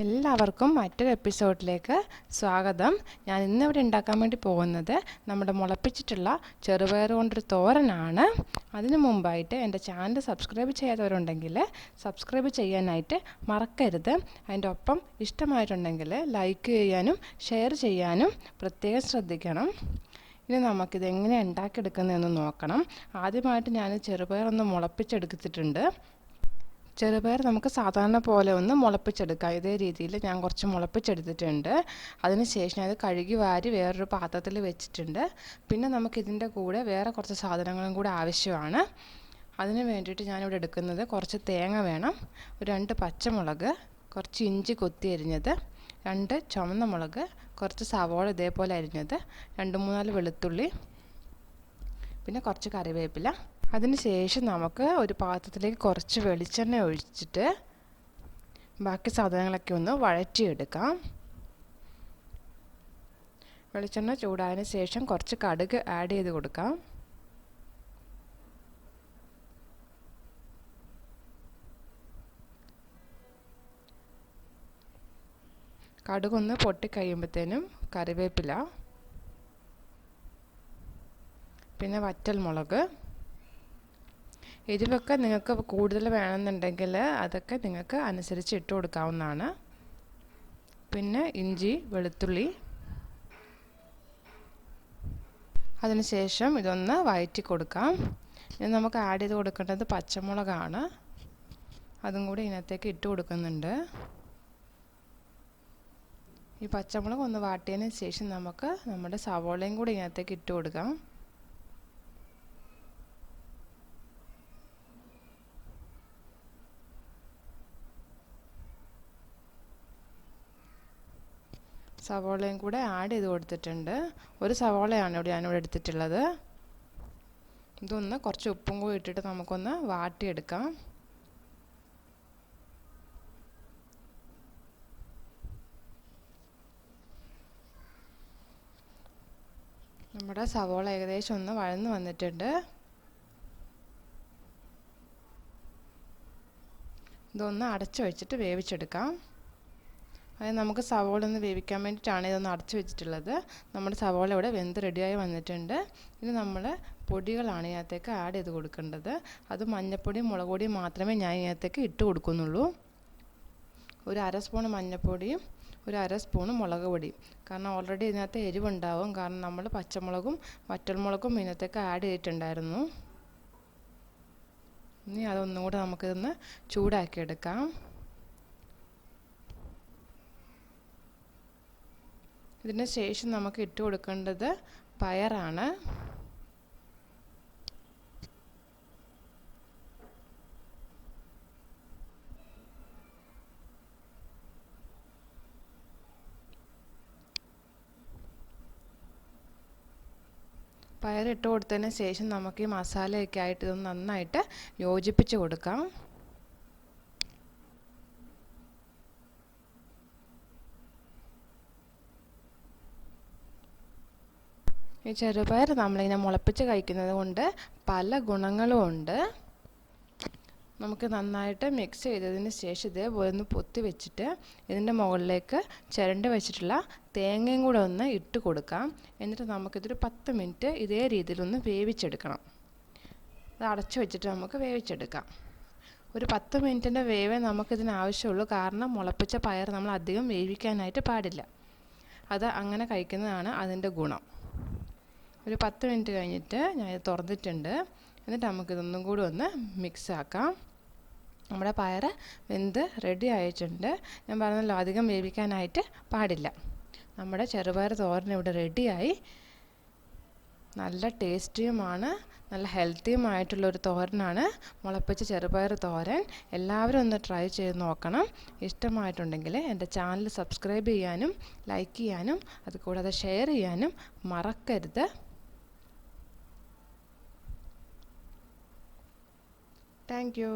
എല്ലാവർക്കും മറ്റൊരു എപ്പിസോഡിലേക്ക് സ്വാഗതം. ഞാൻ ഇന്നിവിടെ ഉണ്ടാക്കാൻ വേണ്ടി പോകുന്നത് നമ്മുടെ മുളപ്പിച്ചിട്ടുള്ള ചെറുപയർ കൊണ്ടൊരു തോരനാണ്. അതിനു മുമ്പായിട്ട് എൻ്റെ ചാനൽ സബ്സ്ക്രൈബ് ചെയ്യാത്തവരുണ്ടെങ്കിൽ സബ്സ്ക്രൈബ് ചെയ്യാനായിട്ട് മറക്കരുത്. അതിൻ്റെ ഒപ്പം ഇഷ്ടമായിട്ടുണ്ടെങ്കിൽ ലൈക്ക് ചെയ്യാനും ഷെയർ ചെയ്യാനും പ്രത്യേകം ശ്രദ്ധിക്കണം. ഇനി നമുക്കിത് എങ്ങനെ ഉണ്ടാക്കിയെടുക്കുന്നതെന്ന് നോക്കണം. ആദ്യമായിട്ട് ഞാൻ ചെറുപയർ ഒന്ന് മുളപ്പിച്ചെടുത്തിട്ടുണ്ട്. ചെറുപയർ നമുക്ക് സാധാരണ പോലെ ഒന്ന് മുളപ്പിച്ചെടുക്കാം. ഇതേ രീതിയിൽ ഞാൻ കുറച്ച് മുളപ്പിച്ചെടുത്തിട്ടുണ്ട്. അതിനുശേഷം അത് കഴുകി വാരി വേറൊരു പാത്രത്തിൽ വെച്ചിട്ടുണ്ട്. പിന്നെ നമുക്കിതിൻ്റെ കൂടെ വേറെ കുറച്ച് സാധനങ്ങളും കൂടെ ആവശ്യമാണ്. അതിന് വേണ്ടിയിട്ട് ഞാനിവിടെ എടുക്കുന്നത് കുറച്ച് തേങ്ങ വേണം, ഒരു 2 പച്ചമുളക്, കുറച്ച് ഇഞ്ചി കൊത്തി അരിഞ്ഞത്, 2 ചുവന്ന മുളക്, കുറച്ച് സവോള ഇതേപോലെ അരിഞ്ഞത്, 2-3 വെളുത്തുള്ളി, പിന്നെ കുറച്ച് കറിവേപ്പില. അതിനുശേഷം നമുക്ക് ഒരു പാത്രത്തിലേക്ക് കുറച്ച് വെളിച്ചെണ്ണ ഒഴിച്ചിട്ട് ബാക്കി സാധനങ്ങളൊക്കെ ഒന്ന് വഴറ്റിയെടുക്കാം. വെളിച്ചെണ്ണ ചൂടായതിന് ശേഷം കുറച്ച് കടുക് ആഡ് ചെയ്ത് കൊടുക്കാം. കടുകൊന്ന് പൊട്ടിക്കഴിയുമ്പോഴത്തേനും കറിവേപ്പില, പിന്നെ വറ്റൽമുളക്. എരിവൊക്കെ നിങ്ങൾക്ക് കൂടുതൽ വേണമെന്നുണ്ടെങ്കിൽ അതൊക്കെ നിങ്ങൾക്ക് അനുസരിച്ച് ഇട്ട് കൊടുക്കാവുന്നതാണ്. പിന്നെ ഇഞ്ചി, വെളുത്തുള്ളി. അതിനുശേഷം ഇതൊന്ന് വഴറ്റി കൊടുക്കാം. ഇനി നമുക്ക് ആഡ് ചെയ്ത് കൊടുക്കേണ്ടത് പച്ചമുളകാണ്. അതും കൂടി ഇതിനകത്തേക്ക് ഇട്ട് കൊടുക്കുന്നുണ്ട്. ഈ പച്ചമുളക് ഒന്ന് വാട്ടിയതിന് ശേഷം നമുക്ക് നമ്മുടെ സവോളയും കൂടി ഇതിനകത്തേക്ക് ഇട്ട് കൊടുക്കാം. സവോളയും കൂടെ ആഡ് ചെയ്ത് കൊടുത്തിട്ടുണ്ട്. ഒരു സവോളയാണ് ഞാനിവിടെ എടുത്തിട്ടുള്ളത്. ഇതൊന്ന് കുറച്ച് ഉപ്പും കൂടി ഇട്ടിട്ട് നമുക്കൊന്ന് വാട്ടിയെടുക്കാം. നമ്മുടെ സവോള ഏകദേശം ഒന്ന് വഴന്ന് വന്നിട്ടുണ്ട്. ഇതൊന്ന് അടച്ചു വെച്ചിട്ട് വേവിച്ചെടുക്കാം. അതായത് നമുക്ക് സവോള ഒന്ന് വേവിക്കാൻ വേണ്ടിയിട്ടാണ് ഇതൊന്ന് അടച്ചു വെച്ചിട്ടുള്ളത്. നമ്മുടെ സവോള ഇവിടെ വെന്ത് റെഡിയായി വന്നിട്ടുണ്ട്. ഇനി നമ്മൾ പൊടികളാണ് ഇതിനകത്തേക്ക് ആഡ് ചെയ്ത് കൊടുക്കേണ്ടത്. അത് മഞ്ഞൾപ്പൊടിയും മുളക് പൊടിയും മാത്രമേ ഞാൻ ഇതിനകത്തേക്ക് ഇട്ട് കൊടുക്കുന്നുള്ളൂ. ഒരു 1/2 സ്പൂൺ മഞ്ഞൾപ്പൊടിയും ഒരു 1/2 സ്പൂൺ മുളക് പൊടിയും. കാരണം ഓൾറെഡി ഇതിനകത്ത് എരിവുണ്ടാവും. കാരണം നമ്മൾ പച്ചമുളകും വറ്റൽമുളകും ഇതിനകത്തേക്ക് ആഡ് ചെയ്തിട്ടുണ്ടായിരുന്നു. ഇനി അതൊന്നുകൂടെ നമുക്കിതൊന്ന് ചൂടാക്കിയെടുക്കാം. ഇതിന് ശേഷം നമുക്ക് ഇട്ട് കൊടുക്കേണ്ടത് പയറാണ്. പയറിട്ട് കൊടുത്തതിന് ശേഷം നമുക്ക് ഈ മസാലയൊക്കെ ആയിട്ട് ഇതൊന്ന് നന്നായിട്ട് യോജിപ്പിച്ച് കൊടുക്കാം. ഈ ചെറുപയർ നമ്മളിങ്ങനെ മുളപ്പിച്ച് കഴിക്കുന്നത് കൊണ്ട് പല ഗുണങ്ങളും ഉണ്ട്. നമുക്ക് നന്നായിട്ട് മിക്സ് ചെയ്തതിന് ശേഷം ഇതേപോലെ ഒന്ന് പൊത്തി വെച്ചിട്ട് ഇതിൻ്റെ മുകളിലേക്ക് ചിരണ്ടി വെച്ചിട്ടുള്ള തേങ്ങയും കൂടെ ഒന്ന് ഇട്ട് കൊടുക്കാം. എന്നിട്ട് നമുക്കിതൊരു 10 മിനിറ്റ് ഇതേ രീതിയിലൊന്ന് വേവിച്ചെടുക്കണം. അത് അടച്ചു വെച്ചിട്ട് നമുക്ക് വേവിച്ചെടുക്കാം. ഒരു 10 മിനിറ്റിൻ്റെ വേവേ നമുക്കിതിന് ആവശ്യമുള്ളൂ. കാരണം മുളപ്പിച്ച പയർ നമ്മൾ അധികം വേവിക്കാനായിട്ട് പാടില്ല. അത് അങ്ങനെ കഴിക്കുന്നതാണ് അതിൻ്റെ ഗുണം. ഒരു 10 മിനിറ്റ് കഴിഞ്ഞിട്ട് ഞാൻ ഇത് തുറന്നിട്ടുണ്ട്. എന്നിട്ട് നമുക്കിതൊന്നും കൂടി ഒന്ന് മിക്സ് ആക്കാം. നമ്മുടെ പയർ വെന്ത് റെഡി ആയിട്ടുണ്ട്. ഞാൻ പറഞ്ഞല്ലോ അധികം വേവിക്കാനായിട്ട് പാടില്ല. നമ്മുടെ ചെറുപയർ തോരൻ ഇവിടെ റെഡിയായി. നല്ല ടേസ്റ്റിയുമാണ്, നല്ല ഹെൽത്തിയുമായിട്ടുള്ളൊരു തോരനാണ് മുളപ്പിച്ച ചെറുപയർ തോരൻ. എല്ലാവരും ഒന്ന് ട്രൈ ചെയ്ത് നോക്കണം. ഇഷ്ടമായിട്ടുണ്ടെങ്കിൽ എൻ്റെ ചാനൽ സബ്സ്ക്രൈബ് ചെയ്യാനും ലൈക്ക് ചെയ്യാനും അതുകൂടാതെ ഷെയർ ചെയ്യാനും മറക്കരുത്. Thank you.